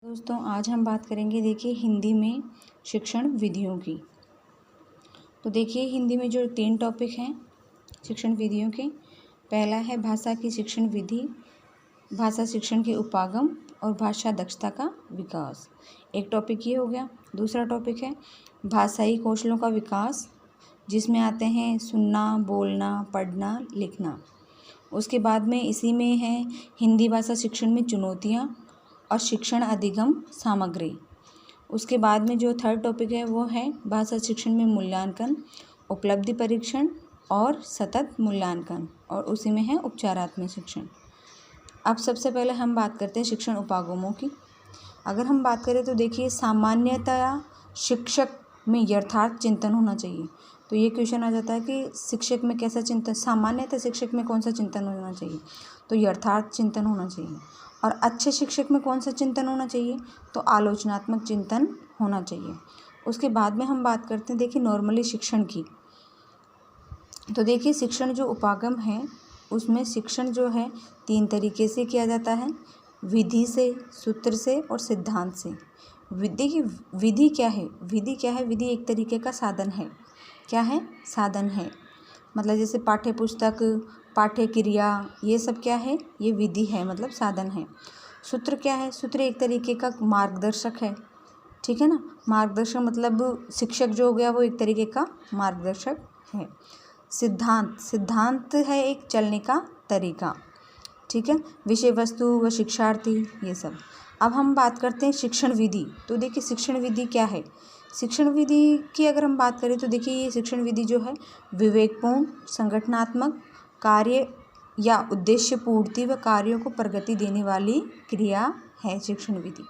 दोस्तों आज हम बात करेंगे देखिए हिंदी में शिक्षण विधियों की। तो देखिए हिंदी में जो 3 टॉपिक हैं शिक्षण विधियों के, पहला है भाषा की शिक्षण विधि, भाषा शिक्षण के उपागम और भाषा दक्षता का विकास। एक टॉपिक ये हो गया। दूसरा टॉपिक है भाषाई कौशलों का विकास, जिसमें आते हैं सुनना, बोलना, पढ़ना, लिखना। उसके बाद में इसी में है हिंदी भाषा शिक्षण में चुनौतियाँ और शिक्षण अधिगम सामग्री। उसके बाद में जो 3rd टॉपिक है वो है भाषा शिक्षण में मूल्यांकन, उपलब्धि परीक्षण और सतत मूल्यांकन, और उसी में है उपचारात्मक शिक्षण। अब सबसे पहले हम बात करते हैं शिक्षण उपागमों की। अगर हम बात करें तो देखिए सामान्यतया शिक्षक में यथार्थ चिंतन होना चाहिए। तो ये क्वेश्चन आ जाता है कि शिक्षक में कैसा चिंतन, सामान्यतः शिक्षक में कौन सा चिंतन होना चाहिए, तो यथार्थ चिंतन होना चाहिए। और अच्छे शिक्षक में कौन सा चिंतन होना चाहिए, तो आलोचनात्मक चिंतन होना चाहिए। उसके बाद में हम बात करते हैं देखिए नॉर्मली शिक्षण की। तो देखिए शिक्षण जो उपागम है उसमें शिक्षण जो है 3 तरीके से किया जाता है, विधि से, सूत्र से और सिद्धांत से। देखिए विधि क्या है, विधि एक तरीके का साधन है। क्या है? साधन है। मतलब जैसे पाठ्य पुस्तक, पाठ्य क्रिया, ये सब क्या है, ये विधि है, मतलब साधन है। सूत्र क्या है? सूत्र एक तरीके का मार्गदर्शक है, ठीक है ना। मार्गदर्शक मतलब शिक्षक जो हो गया वो एक तरीके का मार्गदर्शक है। सिद्धांत है एक चलने का तरीका, ठीक है। विषय वस्तु व शिक्षार्थी, ये सब। अब हम बात करते हैं शिक्षण विधि। तो देखिए शिक्षण विधि क्या है। शिक्षण विधि की अगर हम बात करें तो देखिए ये शिक्षण विधि जो है विवेकपूर्ण, संगठनात्मक, कार्य या उद्देश्य पूर्ति व कार्यों को प्रगति देने वाली क्रिया है शिक्षण विधि।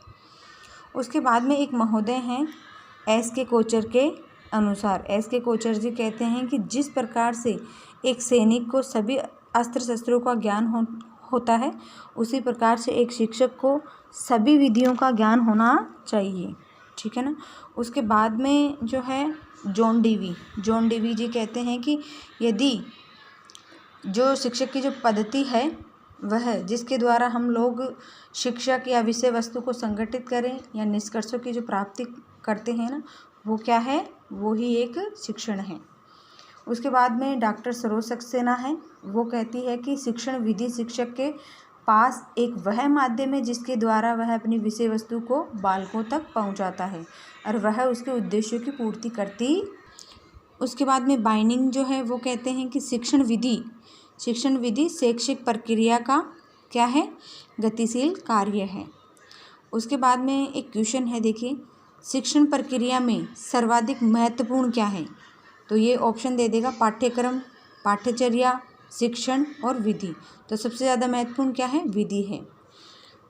उसके बाद में एक महोदय हैं एस के कोचर के अनुसार, एस के कोचर जी कहते हैं कि जिस प्रकार से एक सैनिक को सभी अस्त्र शस्त्रों का ज्ञान होता है, उसी प्रकार से एक शिक्षक को सभी विधियों का ज्ञान होना चाहिए, ठीक है ना। उसके बाद में जो है जॉन डीवी जी कहते हैं कि यदि जो शिक्षक की जो पद्धति है वह जिसके द्वारा हम लोग शिक्षक या विषय वस्तु को संगठित करें या निष्कर्षों की जो प्राप्ति करते हैं ना, वो क्या है, वो ही एक शिक्षण है। उसके बाद में डॉक्टर सरोज सक्सेना है, वो कहती है कि शिक्षण विधि शिक्षक के पास एक वह माध्यम है जिसके द्वारा वह अपनी विषय वस्तु को बालकों तक पहुंचाता है और वह उसके उद्देश्यों की पूर्ति करती। उसके बाद में बाइनिंग जो है वो कहते हैं कि शिक्षण विधि शैक्षिक प्रक्रिया का क्या है, गतिशील कार्य है। उसके बाद में एक क्वेश्चन है देखिए, शिक्षण प्रक्रिया में सर्वाधिक महत्वपूर्ण क्या है। तो ये ऑप्शन दे देगा पाठ्यक्रम, पाठ्यचर्या, शिक्षण और विधि। तो सबसे ज़्यादा महत्वपूर्ण क्या है, विधि है।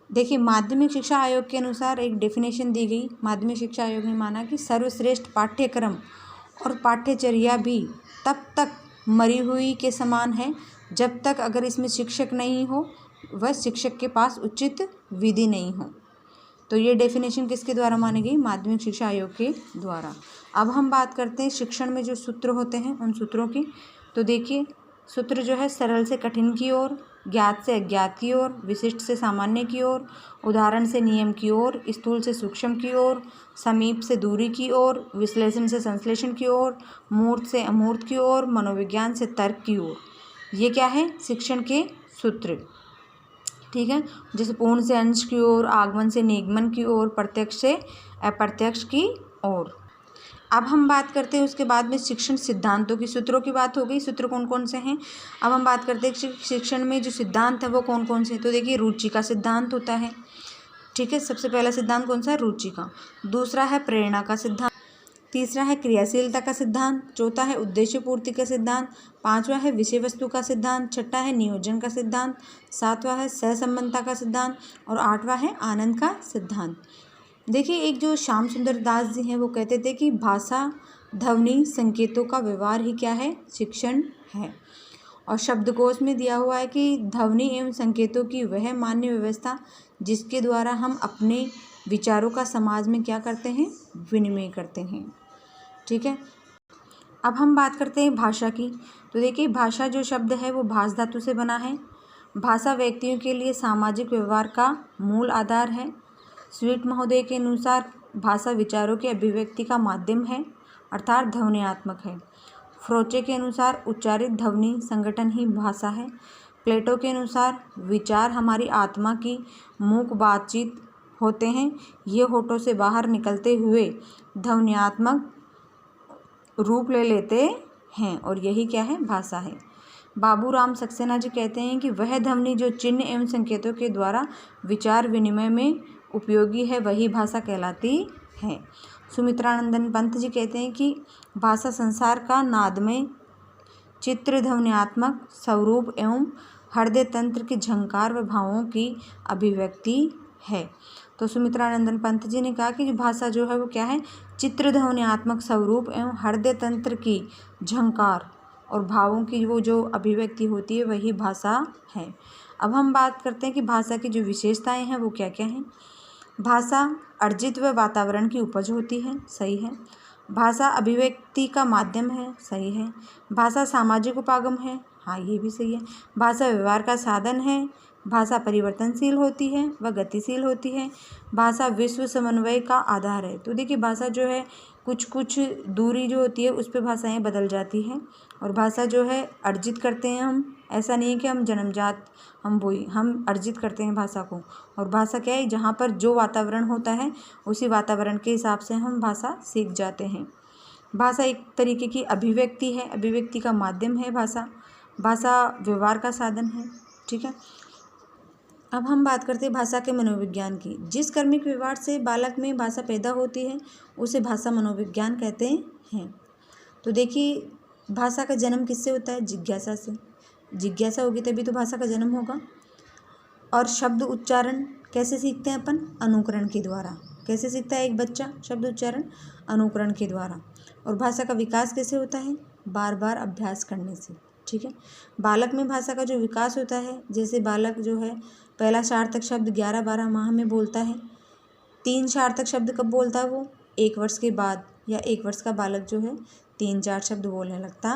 देखिए माध्यमिक शिक्षा आयोग के अनुसार एक डेफिनेशन दी गई। माध्यमिक शिक्षा आयोग ने माना कि सर्वश्रेष्ठ पाठ्यक्रम और पाठ्यचर्या भी तब तक मरी हुई के समान है जब तक अगर इसमें शिक्षक नहीं हो, वह शिक्षक के पास उचित विधि नहीं हो। तो ये डेफिनेशन किसके द्वारा मानी गई, माध्यमिक शिक्षा आयोग के द्वारा। अब हम बात करते हैं शिक्षण में जो सूत्र होते हैं उन सूत्रों की। तो देखिए सूत्र जो है सरल से कठिन की ओर, ज्ञात से अज्ञात की ओर, विशिष्ट से सामान्य की ओर, उदाहरण से नियम की ओर, स्थूल से सूक्ष्म की ओर, समीप से दूरी की ओर, विश्लेषण से संश्लेषण की ओर, मूर्त से अमूर्त की ओर, मनोविज्ञान से तर्क की ओर। ये क्या है, शिक्षण के सूत्र, ठीक है। जैसे पूर्ण से अंश की ओर, आगमन से निगमन की ओर, प्रत्यक्ष से अप्रत्यक्ष की ओर। अब हम बात करते हैं उसके बाद में शिक्षण सिद्धांतों की। सूत्रों की बात हो गई, सूत्र कौन कौन से हैं। अब हम बात करते हैं शिक्षण में जो सिद्धांत है वो कौन कौन से हैं। तो देखिए रुचि का सिद्धांत होता है, ठीक है। सबसे पहला सिद्धांत कौन सा है, रुचि का। दूसरा है प्रेरणा का सिद्धांत, तीसरा है क्रियाशीलता का सिद्धांत, चौथा है उद्देश्य पूर्ति का सिद्धांत, पांचवा है विषय वस्तु का सिद्धांत, छठा है नियोजन का सिद्धांत, सातवां है सहसंबंधता का सिद्धांत और आठवां है आनंद का सिद्धांत। देखिए एक जो श्याम सुंदर दास जी हैं वो कहते थे कि भाषा, ध्वनि, संकेतों का व्यवहार ही क्या है, शिक्षण है। और शब्दकोश में दिया हुआ है कि ध्वनि एवं संकेतों की वह मान्य व्यवस्था जिसके द्वारा हम अपने विचारों का समाज में क्या करते हैं, विनिमय करते हैं, ठीक है। अब हम बात करते हैं भाषा की। तो देखिए भाषा जो शब्द है वो भाष धातु से बना है। भाषा व्यक्तियों के लिए सामाजिक व्यवहार का मूल आधार है। स्वीट महोदय के अनुसार भाषा विचारों की अभिव्यक्ति का माध्यम है, अर्थात ध्वन्यात्मक है। फ्रोचे के अनुसार उच्चारित ध्वनि संगठन ही भाषा है। प्लेटो के अनुसार विचार हमारी आत्मा की मूक बातचीत होते हैं, ये होठों से बाहर निकलते हुए ध्वन्यात्मक रूप ले लेते हैं और यही क्या है, भाषा है। बाबूराम सक्सेना जी कहते हैं कि वह ध्वनि जो चिन्ह एवं संकेतों के द्वारा विचार विनिमय में उपयोगी है वही भाषा कहलाती है। सुमित्रानंदन पंत जी कहते हैं कि भाषा संसार का नादमय चित्र ध्वन्यात्मक स्वरूप एवं हृदय तंत्र की झंकार व भावों की अभिव्यक्ति है। तो सुमित्रानंदन पंत जी ने कहा कि जो भाषा जो है वो क्या है, चित्र ध्वन्यात्मक स्वरूप एवं हृदय तंत्र की झंकार और भावों की वो जो अभिव्यक्ति होती है वही भाषा है। अब हम बात करते हैं कि भाषा की जो विशेषताएं हैं वो क्या क्या हैं। भाषा अर्जित व वातावरण की उपज होती है, सही है। भाषा अभिव्यक्ति का माध्यम है, सही है। भाषा सामाजिक उपागम है, हाँ ये भी सही है। भाषा व्यवहार का साधन है। भाषा परिवर्तनशील होती है व गतिशील होती है। भाषा विश्व समन्वय का आधार है। तो देखिए भाषा जो है कुछ दूरी जो होती है उस पर भाषाएं बदल जाती हैं और भाषा जो है अर्जित करते हैं हम, ऐसा नहीं है कि हम जन्मजात हम अर्जित करते हैं भाषा को। और भाषा क्या है, जहाँ पर जो वातावरण होता है उसी वातावरण के हिसाब से हम भाषा सीख जाते हैं। भाषा एक तरीके की अभिव्यक्ति है, अभिव्यक्ति का माध्यम है भाषा। भाषा व्यवहार का साधन है, ठीक है। अब हम बात करते हैं भाषा के मनोविज्ञान की। जिस कर्मिक व्यवहार से बालक में भाषा पैदा होती है उसे भाषा मनोविज्ञान कहते हैं। तो देखिए भाषा का जन्म किससे होता है, जिज्ञासा से। जिज्ञासा होगी तभी तो भाषा का जन्म होगा। और शब्द उच्चारण कैसे सीखते हैं अपन, अनुकरण के द्वारा। कैसे सीखता है एक बच्चा शब्द उच्चारण, अनुकरण के द्वारा। और भाषा का विकास कैसे होता है, बार बार अभ्यास करने से, ठीक है। बालक में भाषा का जो विकास होता है, जैसे बालक जो है पहला सार्थक शब्द 11-12 माह में बोलता है। 3 सार्थक शब्द कब बोलता है वो, 1 वर्ष के बाद, या 1 वर्ष का बालक जो है 3-4 शब्द बोलने लगता।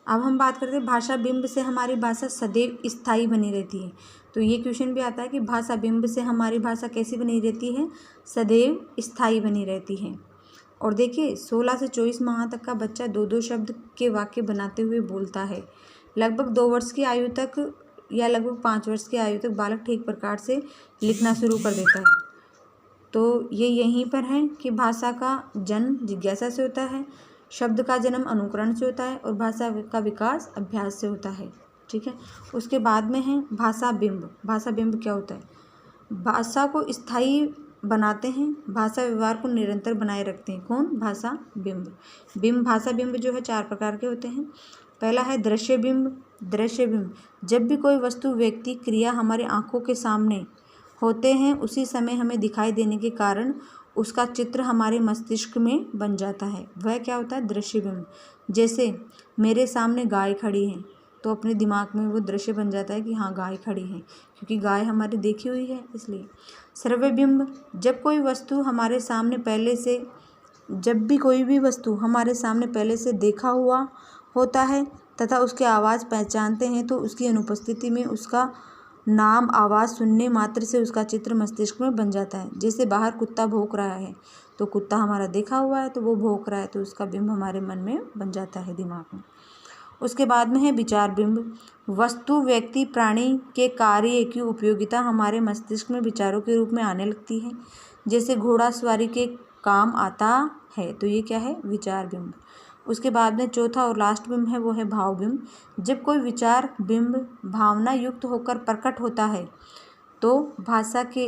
अब हम बात करते हैं भाषा बिंब से हमारी भाषा सदैव स्थायी बनी रहती है। तो ये क्वेश्चन भी आता है कि भाषा बिंब से हमारी भाषा कैसी बनी रहती है, सदैव स्थायी बनी रहती है। और देखिए 16 से 24 माह तक का बच्चा 2-2 शब्द के वाक्य बनाते हुए बोलता है। लगभग 2 वर्ष की आयु तक या लगभग 5 वर्ष की आयु तक बालक ठीक प्रकार से लिखना शुरू कर देता है। तो ये यहीं पर है कि भाषा का जन्म जिज्ञासा से होता है, शब्द का जन्म अनुकरण से होता है और भाषा का विकास अभ्यास से होता है, ठीक है। उसके बाद में है भाषा बिंब। भाषा बिंब क्या होता है, भाषा को स्थायी बनाते हैं, भाषा व्यवहार को निरंतर बनाए रखते हैं। कौन, भाषा बिंब। भाषा बिंब जो है 4 प्रकार के होते हैं। पहला है दृश्य बिंब। दृश्य बिंब, जब भी कोई वस्तु, व्यक्ति, क्रिया हमारी आंखों के सामने होते हैं उसी समय हमें दिखाई देने के कारण उसका चित्र हमारे मस्तिष्क में बन जाता है, वह क्या होता है, दृश्य बिंब। जैसे मेरे सामने गाय खड़ी है तो अपने दिमाग में वो दृश्य बन जाता है कि हाँ गाय खड़ी है, क्योंकि गाय हमारी देखी हुई है इसलिए। श्रव्य बिंब, जब कोई वस्तु हमारे सामने पहले से, जब भी कोई भी वस्तु हमारे सामने पहले से देखा हुआ होता है तथा उसकी आवाज़ पहचानते हैं तो उसकी अनुपस्थिति में उसका नाम, आवाज़ सुनने मात्र से उसका चित्र मस्तिष्क में बन जाता है। जैसे बाहर कुत्ता भौंक रहा है तो कुत्ता हमारा देखा हुआ है तो वो भौंक रहा है तो उसका बिंब हमारे मन में बन जाता है, दिमाग में। उसके बाद में है विचार बिंब। वस्तु, व्यक्ति, प्राणी के कार्य की उपयोगिता हमारे मस्तिष्क में विचारों के रूप में आने लगती है। जैसे घोड़ा सवारी के काम आता है, तो ये क्या है, विचार बिंब। उसके बाद में चौथा और लास्ट बिंब है वो है भाव बिंब। जब कोई विचार बिंब भावना युक्त होकर प्रकट होता है तो भाषा के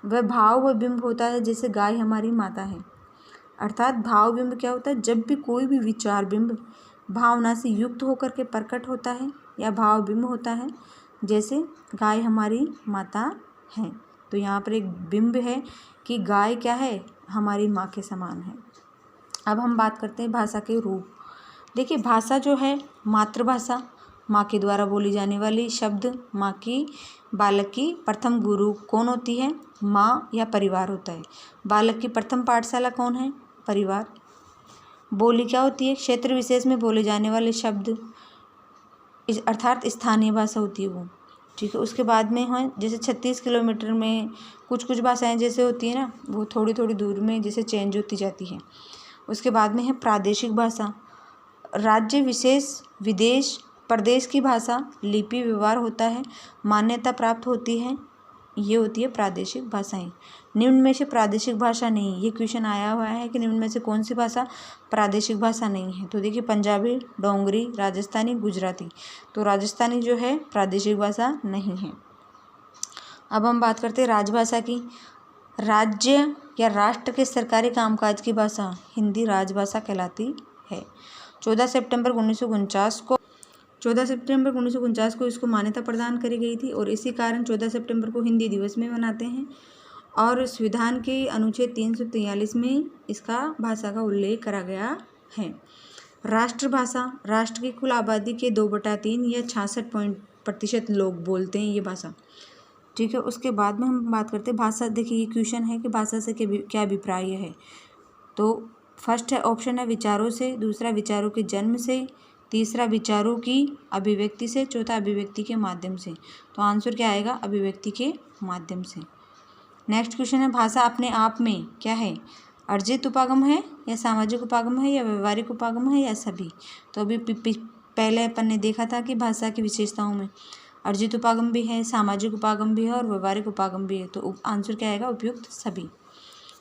वह भाव व बिंब होता है, जैसे गाय हमारी माता है। अर्थात भाव बिंब क्या होता है, जब भी कोई भी विचार बिंब भावना से युक्त होकर के प्रकट होता है या भाव बिंब होता है, जैसे गाय हमारी माता है। तो यहाँ पर एक बिंब है कि गाय क्या है, हमारी माँ के समान है। अब हम बात करते हैं भाषा के रूप। देखिए भाषा जो है, मातृभाषा, माँ के द्वारा बोली जाने वाली शब्द, माँ की बालक की प्रथम गुरु कौन होती है, माँ या परिवार होता है। बालक की प्रथम पाठशाला कौन है, परिवार। बोली क्या होती है, क्षेत्र विशेष में बोले जाने वाले शब्द, अर्थात स्थानीय भाषा होती है वो। ठीक है। उसके बाद में है जैसे 36 किलोमीटर में कुछ कुछ भाषाएं जैसे होती है ना, वो थोड़ी थोड़ी दूर में जैसे चेंज होती जाती है। उसके बाद में है प्रादेशिक भाषा। राज्य विशेष, विदेश, प्रदेश की भाषा, लिपि, व्यवहार होता है, मान्यता प्राप्त होती है, ये होती है प्रादेशिक भाषाएं। निम्न में से प्रादेशिक भाषा नहीं, ये क्वेश्चन आया हुआ है कि निम्न में से कौन सी भाषा प्रादेशिक भाषा नहीं है। तो देखिए पंजाबी, डोंगरी, राजस्थानी, गुजराती। तो राजस्थानी जो है प्रादेशिक भाषा नहीं है। अब हम बात करते हैं राजभाषा की। राज्य या राष्ट्र के सरकारी कामकाज की भाषा हिंदी राजभाषा कहलाती है। 14 सितंबर 1949 को इसको मान्यता प्रदान करी गई थी और इसी कारण 14 सितंबर को हिंदी दिवस में मनाते हैं। और संविधान के अनुच्छेद 343 में इसका भाषा का उल्लेख करा गया है। राष्ट्रभाषा, राष्ट्र की कुल आबादी के 2/3 या 66% लोग बोलते हैं ये भाषा, ठीक है। उसके बाद में हम बात करते हैं भाषा। देखिए ये क्वेश्चन है कि भाषा से क्या अभिप्राय है। तो फर्स्ट है ऑप्शन है विचारों से, दूसरा विचारों के जन्म से, तीसरा विचारों की अभिव्यक्ति से, चौथा अभिव्यक्ति के माध्यम से। तो आंसर क्या आएगा, अभिव्यक्ति के माध्यम से। नेक्स्ट क्वेश्चन है भाषा अपने आप में क्या है, अर्जित उपागम है या सामाजिक उपागम है या व्यवहारिक उपागम है या सभी। तो अभी पहले अपन ने देखा था कि भाषा की विशेषताओं में अर्जित उपागम भी है, सामाजिक उपागम भी है और व्यवहारिक उपागम भी है। तो आंसर क्या आएगा, उपयुक्त सभी।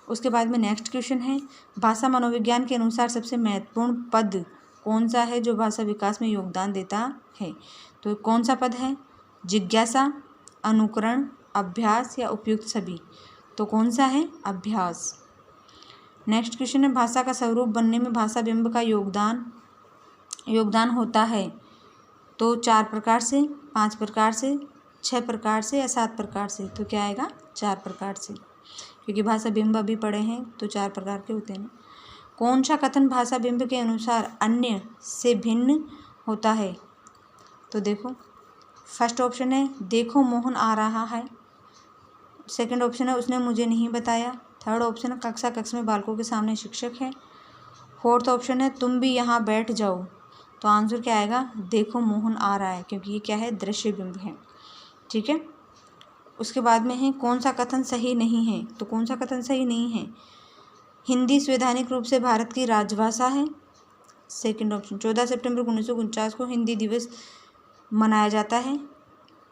उसके बाद में नेक्स्ट क्वेश्चन है भाषा मनोविज्ञान के अनुसार सबसे महत्वपूर्ण पद कौन सा है जो भाषा विकास में योगदान देता है। तो कौन सा पद है, जिज्ञासा, अनुकरण, अभ्यास या उपयुक्त सभी। तो कौन सा है, अभ्यास। नेक्स्ट क्वेश्चन है भाषा का स्वरूप बनने में भाषा बिंब का योगदान होता है। तो 4 प्रकार से, 5 प्रकार से, 6 प्रकार से या 7 प्रकार से। तो क्या आएगा, 4 प्रकार से, क्योंकि भाषा बिंब अभी पढ़े हैं तो 4 प्रकार के होते हैं ना। कौन सा कथन भाषा बिंब के अनुसार अन्य से भिन्न होता है। तो देखो फर्स्ट ऑप्शन है देखो मोहन आ रहा है, सेकंड ऑप्शन है उसने मुझे नहीं बताया, थर्ड ऑप्शन है कक्षा में बालकों के सामने शिक्षक है, फोर्थ ऑप्शन है तुम भी यहाँ बैठ जाओ। तो आंसर क्या आएगा, देखो मोहन आ रहा है, क्योंकि ये क्या है, दृश्य बिंब है, ठीक है। उसके बाद में है कौन सा कथन सही नहीं है। तो कौन सा कथन सही नहीं है, हिंदी संवैधानिक रूप से भारत की राजभाषा है, सेकंड ऑप्शन। 14 सितंबर 1949 को हिंदी दिवस मनाया जाता है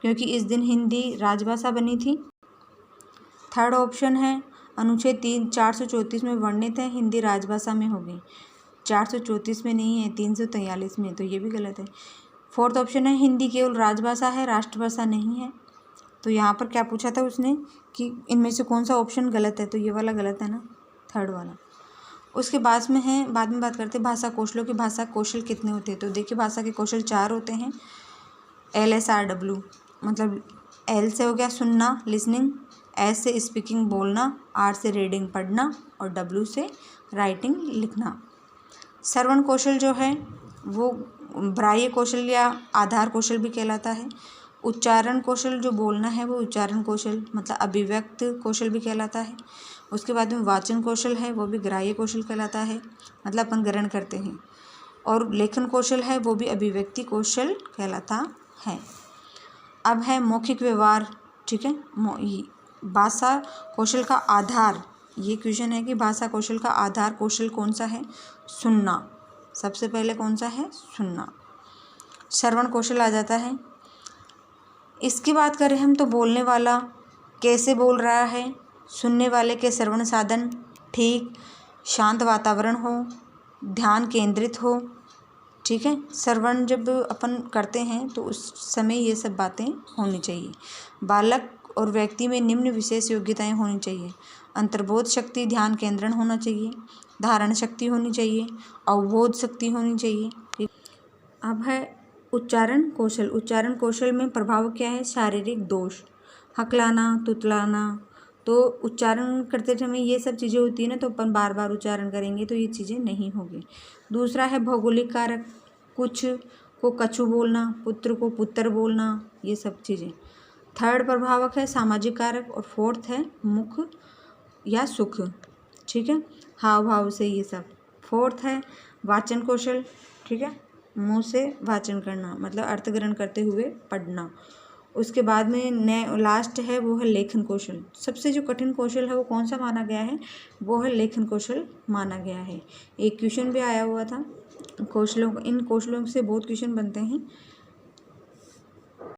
क्योंकि इस दिन हिंदी राजभाषा बनी थी। थर्ड ऑप्शन है अनुच्छेद 434 में वर्णित है हिंदी राजभाषा में होगी, 434 में नहीं है, 343 में। तो ये भी गलत है। फोर्थ ऑप्शन है हिंदी केवल राजभाषा है, राष्ट्रभाषा नहीं है। तो यहाँ पर क्या पूछा था उसने कि इनमें से कौन सा ऑप्शन गलत है, तो ये वाला गलत है ना, थर्ड वाला। उसके बाद में बात करते हैं भाषा कौशलों की। भाषा कौशल कितने होते हैं। तो देखिए भाषा के कौशल 4 होते हैं, LSRW, मतलब L से हो गया सुनना, लिसनिंग, S से स्पीकिंग बोलना, R से रीडिंग पढ़ना और W से राइटिंग लिखना। श्रवण कौशल जो है वो बाह्य कौशल या आधार कौशल भी कहलाता है। उच्चारण कौशल जो बोलना है वो उच्चारण कौशल मतलब अभिव्यक्त कौशल भी कहलाता है। उसके बाद में वाचन कौशल है वो भी ग्राह्य कौशल कहलाता है, मतलब अपन ग्रहण करते हैं। और लेखन कौशल है वो भी अभिव्यक्ति कौशल कहलाता है। अब है मौखिक व्यवहार, ठीक है। भाषा कौशल का आधार, ये क्वेश्चन है कि भाषा कौशल का आधार कौशल कौन सा है, सुनना। सबसे पहले कौन सा है, सुनना। श्रवण कौशल आ जाता है। इसकी बात करें हम तो बोलने वाला कैसे बोल रहा है, सुनने वाले के श्रवण साधन ठीक, शांत वातावरण हो, ध्यान केंद्रित हो, ठीक है। श्रवण जब अपन करते हैं तो उस समय ये सब बातें होनी चाहिए। बालक और व्यक्ति में निम्न विशेष योग्यताएं होनी चाहिए। अंतर्बोध शक्ति, ध्यान केंद्रण होना चाहिए, धारण शक्ति होनी चाहिए, अवबोध शक्ति होनी चाहिए, ठीक। अब है उच्चारण कौशल। उच्चारण कौशल में प्रभाव क्या है, शारीरिक दोष, हकलाना, तुतलाना। तो उच्चारण करते समय ये सब चीज़ें होती है ना, तो अपन बार बार उच्चारण करेंगे तो ये चीज़ें नहीं होगी। दूसरा है भौगोलिक कारक, कुछ को कछु बोलना, पुत्र को पुत्र बोलना, ये सब चीज़ें। थर्ड प्रभावक है सामाजिक कारक और फोर्थ है मुख या सुख, ठीक है, हाव भाव से ये सब। फोर्थ है वाचन कौशल, ठीक है, मुंह से वाचन करना मतलब अर्थ ग्रहण करते हुए पढ़ना। उसके बाद में लास्ट है वो है लेखन कौशल। सबसे जो कठिन कौशल है वो कौन सा माना गया है, वो है लेखन कौशल माना गया है। एक क्वेश्चन भी आया हुआ था, इन कौशलों से बहुत क्वेश्चन बनते हैं।